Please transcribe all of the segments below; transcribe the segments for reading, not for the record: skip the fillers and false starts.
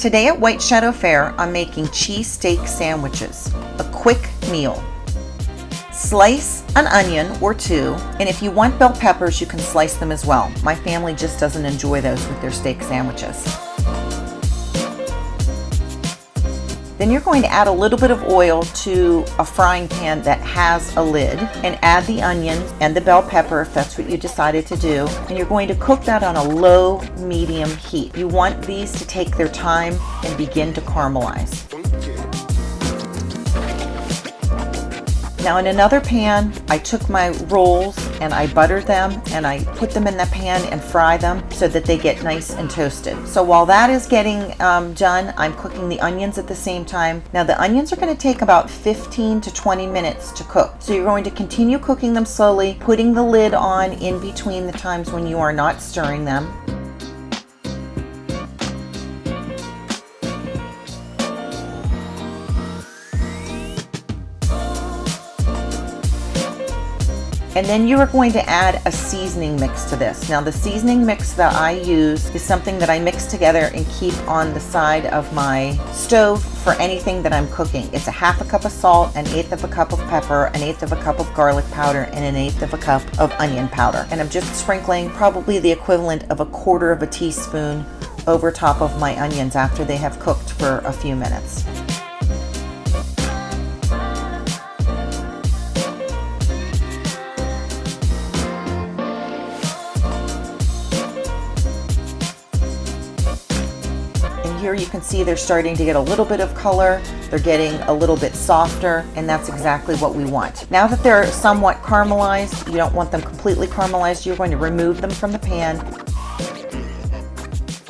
Today at White Shadow Fare, I'm making cheesesteak sandwiches, a quick meal. Slice an onion or two, and if you want bell peppers, you can slice them as well. My family just doesn't enjoy those with their steak sandwiches. Then you're going to add a little bit of oil to a frying pan that has a lid and add the onions and the bell pepper if that's what you decided to do. And you're going to cook that on a low medium heat. You want these to take their time and begin to caramelize. Now in another pan, I took my rolls and I buttered them and I put them in the pan and fry them so that they get nice and toasted. So while that is getting done, I'm cooking the onions at the same time. Now the onions are going to take about 15 to 20 minutes to cook. So you're going to continue cooking them slowly, putting the lid on in between the times when you are not stirring them. And then you are going to add a seasoning mix to this. Now the seasoning mix that I use is something that I mix together and keep on the side of my stove for anything that I'm cooking. It's a half a cup of salt, an eighth of a cup of pepper, an eighth of a cup of garlic powder, and an eighth of a cup of onion powder. And I'm just sprinkling probably the equivalent of a quarter of a teaspoon over top of my onions after they have cooked for a few minutes. Here you can see they're starting to get a little bit of color, they're getting a little bit softer, and that's exactly what we want. Now that they're somewhat caramelized, you don't want them completely caramelized, you're going to remove them from the pan.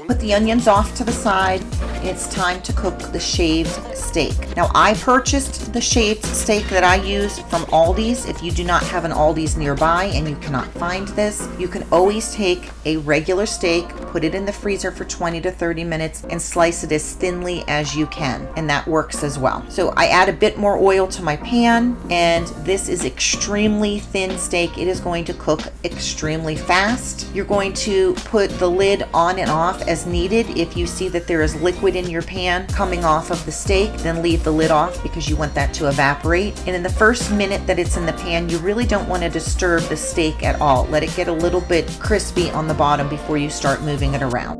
Put the onions off to the side, and it's time to cook the shaved steak. Now I purchased the shaved steak that I use from Aldi's. If you do not have an Aldi's nearby and you cannot find this, you can always take a regular steak, put it in the freezer for 20 to 30 minutes and slice it as thinly as you can, and that works as well. So I add a bit more oil to my pan, and this is extremely thin steak. It is going to cook extremely fast. You're going to put the lid on and off as needed. If you see that there is liquid in your pan coming off of the steak, then leave the lid off because you want that to evaporate. And in the first minute that it's in the pan, you really don't want to disturb the steak at all. Let it get a little bit crispy on the bottom before you start moving it around.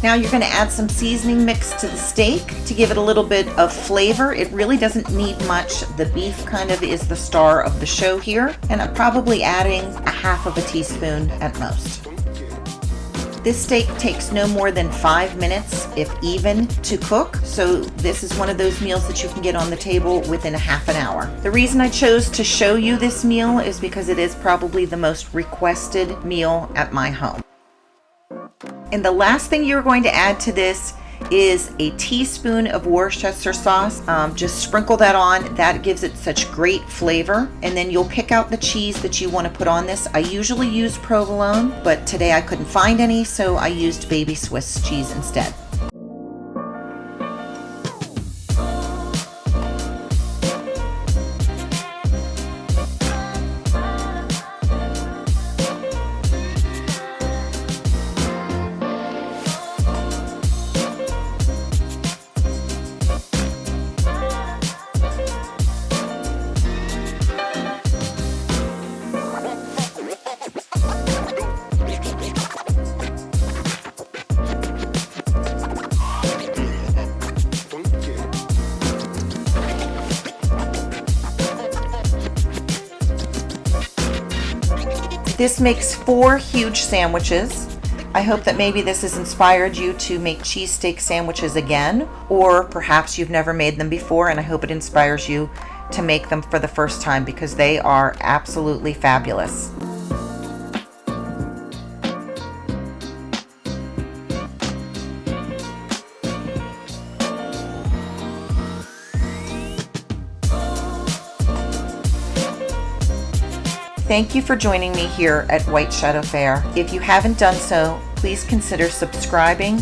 Now you're going to add some seasoning mix to the steak to give it a little bit of flavor. It really doesn't need much. The beef kind of is the star of the show here, and I'm probably adding a half of a teaspoon at most. This steak takes no more than 5 minutes, if even, to cook, so this is one of those meals that you can get on the table within a half an hour. The reason I chose to show you this meal is because it is probably the most requested meal at my home. And the last thing you're going to add to this is a teaspoon of Worcestershire sauce. Just sprinkle that on. That gives it such great flavor. And then you'll pick out the cheese that you want to put on this. I usually use provolone, but today I couldn't find any, so I used baby Swiss cheese instead. This makes 4 huge sandwiches. I hope that maybe this has inspired you to make cheesesteak sandwiches again, or perhaps you've never made them before, and I hope it inspires you to make them for the first time because they are absolutely fabulous. Thank you for joining me here at White Shadow Fare. If you haven't done so, please consider subscribing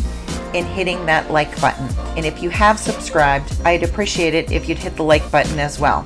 and hitting that like button. And if you have subscribed, I'd appreciate it if you'd hit the like button as well.